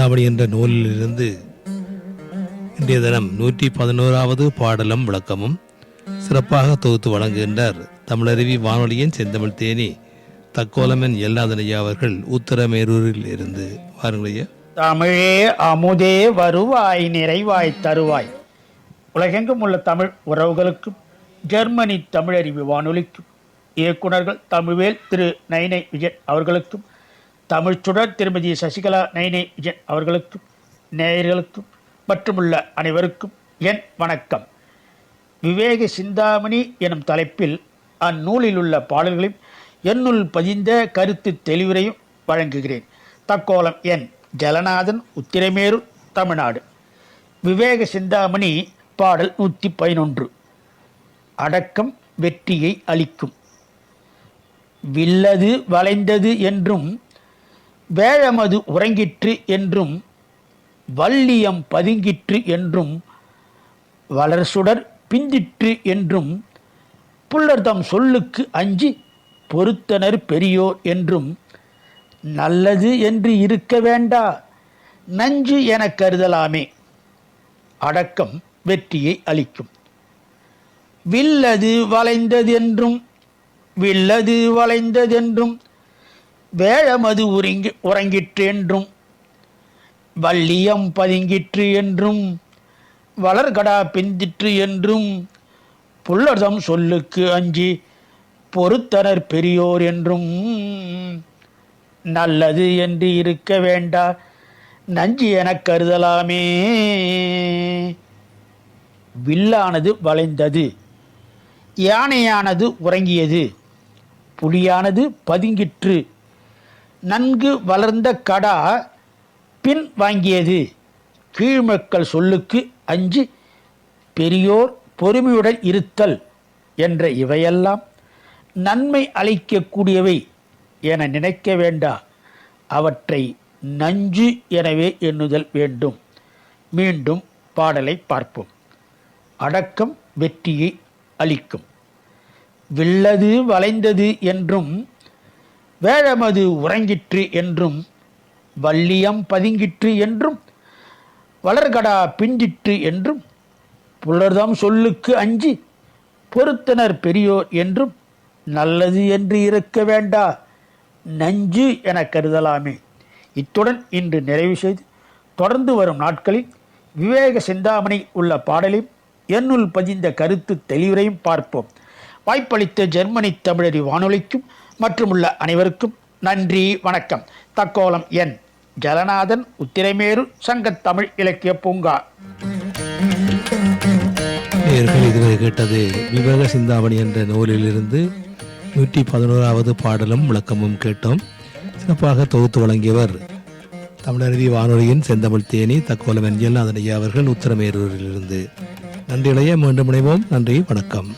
சிந்தாமணி என்ற நூலிலிருந்து இன்றைய தினம் 111வது பாடலும் விளக்கமும் சிறப்பாக தொகுத்து வழங்குகின்றார் தமிழருவி வானொலியின் செந்தமிழ் தேனி தக்கோலமன் எல்லாதனையா அவர்கள் உத்தரமேரூரில் இருந்து. வாருங்களையா. தமிழே அமுதே வருவாய் நிறைவாய் தருவாய். உலகெங்கும் உள்ள தமிழ் உறவுகளுக்கும் ஜெர்மனி தமிழறிவு வானொலிக்கும் இயக்குநர்கள் தமிழ்வேல் திரு நைனை விஜயன் அவர்களுக்கும் தமிழ்ச்சுடர் திருமதி சசிகலா நைனை விஜயன் அவர்களுக்கும் நேயர்களுக்கும் மற்றுமுள்ள அனைவருக்கும் என் வணக்கம். விவேக சிந்தாமணி எனும் தலைப்பில் அந்நூலில் உள்ள பாடல்களையும் என்னுள் பதிந்த கருத்து தெளிவுரையும் வழங்குகிறேன். தக்கோலம் என் ஜலநாதன், உத்திரமேரு, தமிழ்நாடு. விவேக சிந்தாமணி பாடல் 111. அடக்கம் வெற்றியை அளிக்கும். வில்லது வளைந்தது என்றும் வேழமது உறங்கிற்று என்றும் வள்ளியம் பதுங்கிற்று என்றும் வளர்சுடர் பிந்திற்று என்றும் புல்லர்தம் சொல்லுக்கு அஞ்சி பொறுத்தனர் பெரியோர் என்றும் நல்லது என்று இருக்க வேண்டா நஞ்சு என கருதலாமே. அடக்கம் வெற்றியை அளிக்கும். வில்லது வளைந்ததென்றும் வில்லது வளைந்ததென்றும் வேழமது உறங்கிற்று என்றும் வள்ளியம் பதுங்கிற்று என்றும் வளர்கடா பிந்திற்று என்றும் புல்லர்தம் சொல்லுக்கு அஞ்சி பொறுத்தனர் பெரியோர் என்றும் நல்லது என்று இருக்க வேண்டா நஞ்சு எனக் கருதலாமே. வில்லானது வளைந்தது, யானையானது உறங்கியது, புலியானது பதுங்கிற்று, நன்கு வளர்ந்த கடா பின் வாங்கியது, கீழ்மக்கள் சொல்லுக்கு அஞ்சி பெரியோர் பொறுமையுடன் இருத்தல் என்ற இவையெல்லாம் நன்மை அளிக்கக்கூடியவை என நினைக்க வேண்டா, அவற்றை நஞ்சு எனவே எண்ணுதல் வேண்டும். மீண்டும் பாடலை பார்ப்போம். அடக்கம் வெற்றியை அளிக்கும். வில்லது வளைந்தது என்றும் வேழமது உறங்கிற்று என்றும் வள்ளியம் பதுங்கிற்று என்றும் வளர்கடா பிண்டிற்று என்றும் புலர்தம் சொல்லுக்கு அஞ்சி பொறுத்தனர் பெரியோர் என்றும் நல்லது என்று இருக்க வேண்டா நஞ்சு என கருதலாமே. இத்துடன் இன்று நிறைவு செய்து தொடர்ந்து வரும் நாட்களில் விவேக சிந்தாமணி உள்ள பாடலையும் என்னுள் பதிந்த கருத்து தெளிவுரையும் பார்ப்போம். வாய்ப்பளித்த ஜெர்மனி தமிழறி வானொலிக்கும் மற்றும் உள்ள அனைவருக்கும் நன்றி, வணக்கம். தக்கோலம் என் ஜலநாதன், உத்திரமேரு, சங்கத்தமிழ் இலக்கிய பூங்கா. இதுவரை கேட்டது விவேக சிந்தாமணி என்ற நூலிலிருந்து 111வது பாடலும் விளக்கமும் கேட்டோம். சிறப்பாக தொகுத்து வழங்கியவர் தமிழருவி வானொலியின் செந்தமிழ் தேனி தக்கோலம் என் ஜலநாதனையா அவர்கள் உத்தரமேரூரிலிருந்து. நன்றிகளையே மீண்டும் இணைவோம். நன்றி, வணக்கம்.